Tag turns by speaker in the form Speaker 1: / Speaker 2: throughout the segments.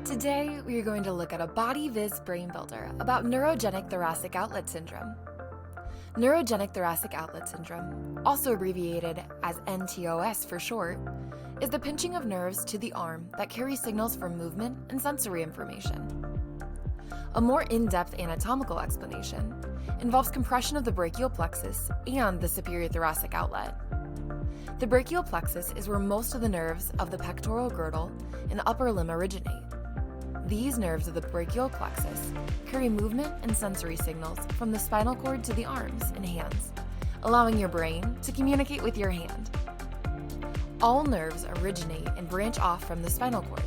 Speaker 1: Today, we are going to look at a BodyViz brain builder about Neurogenic Thoracic Outlet Syndrome. Neurogenic Thoracic Outlet Syndrome, also abbreviated as nTOS for short, is the pinching of nerves to the arm that carry signals for movement and sensory information. A more in-depth anatomical explanation involves compression of the brachial plexus and the superior thoracic outlet. The brachial plexus is where most of the nerves of the pectoral girdle and upper limb originate. These nerves of the brachial plexus carry movement and sensory signals from the spinal cord to the arms and hands, allowing your brain to communicate with your hand. All nerves originate and branch off from the spinal cord.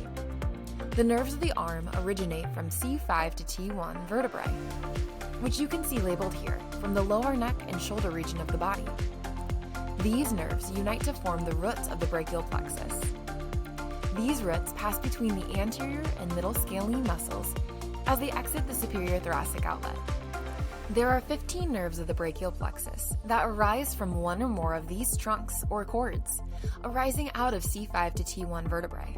Speaker 1: The nerves of the arm originate from C5 to T1 vertebrae, which you can see labeled here from the lower neck and shoulder region of the body. These nerves unite to form the roots of the brachial plexus. These roots pass between the anterior and middle scalene muscles as they exit the superior thoracic outlet. There are 15 nerves of the brachial plexus that arise from one or more of these trunks or cords, arising out of C5 to T1 vertebrae.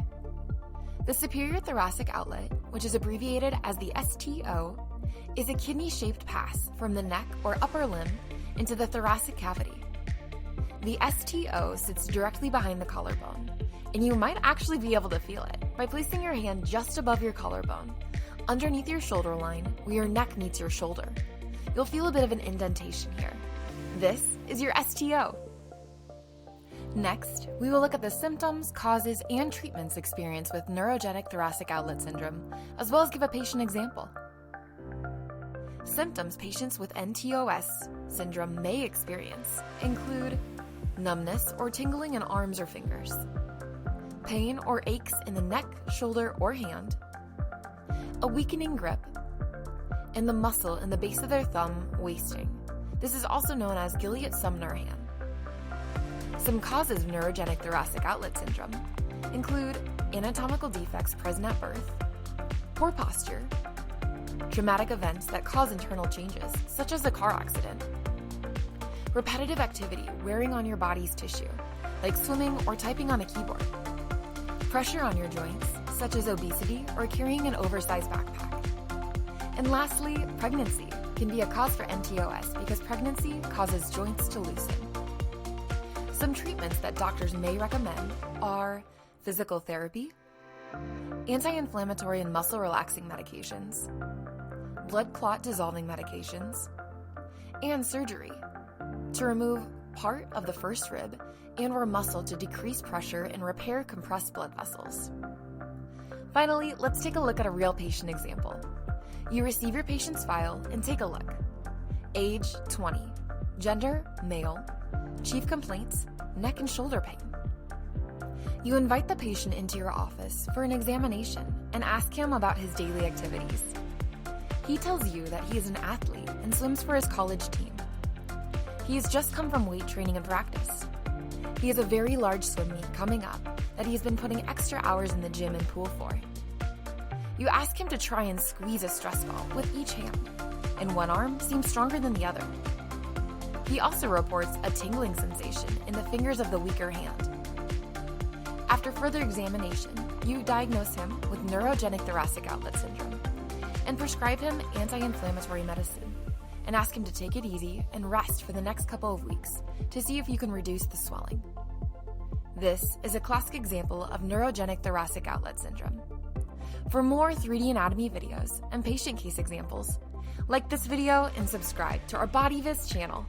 Speaker 1: The superior thoracic outlet, which is abbreviated as the STO, is a kidney-shaped pass from the neck or upper limb into the thoracic cavity. The STO sits directly behind the collarbone, and you might actually be able to feel it by placing your hand just above your collarbone, underneath your shoulder line where your neck meets your shoulder. You'll feel a bit of an indentation here. This is your STO. Next, we will look at the symptoms, causes, and treatments experienced with Neurogenic Thoracic Outlet Syndrome, as well as give a patient example. Symptoms patients with nTOS syndrome may experience include numbness or tingling in arms or fingers, pain or aches in the neck, shoulder, or hand, a weakening grip, and the muscle in the base of their thumb wasting. This is also known as Gilead-Sumner hand. Some causes of Neurogenic Thoracic Outlet Syndrome include anatomical defects present at birth, poor posture, traumatic events that cause internal changes, such as a car accident, repetitive activity wearing on your body's tissue, like swimming or typing on a keyboard, pressure on your joints, such as obesity or carrying an oversized backpack. And lastly, pregnancy can be a cause for nTOS because pregnancy causes joints to loosen. Some treatments that doctors may recommend are physical therapy, anti-inflammatory and muscle relaxing medications, blood clot dissolving medications, and surgery to remove part of the first rib and/or muscle to decrease pressure and repair compressed blood vessels. Finally, let's take a look at a real patient example. You receive your patient's file and take a look. Age 20, gender male, chief complaints, neck and shoulder pain. You invite the patient into your office for an examination and ask him about his daily activities. He tells you that he is an athlete and swims for his college team. He has just come from weight training and practice. He has a very large swim meet coming up that he has been putting extra hours in the gym and pool for. You ask him to try and squeeze a stress ball with each hand, and one arm seems stronger than the other. He also reports a tingling sensation in the fingers of the weaker hand. After further examination, you diagnose him with Neurogenic Thoracic Outlet Syndrome and prescribe him anti-inflammatory medicine and ask him to take it easy and rest for the next couple of weeks to see if you can reduce the swelling. This is a classic example of Neurogenic Thoracic Outlet Syndrome. For more 3D anatomy videos and patient case examples, like this video and subscribe to our BodyViz channel.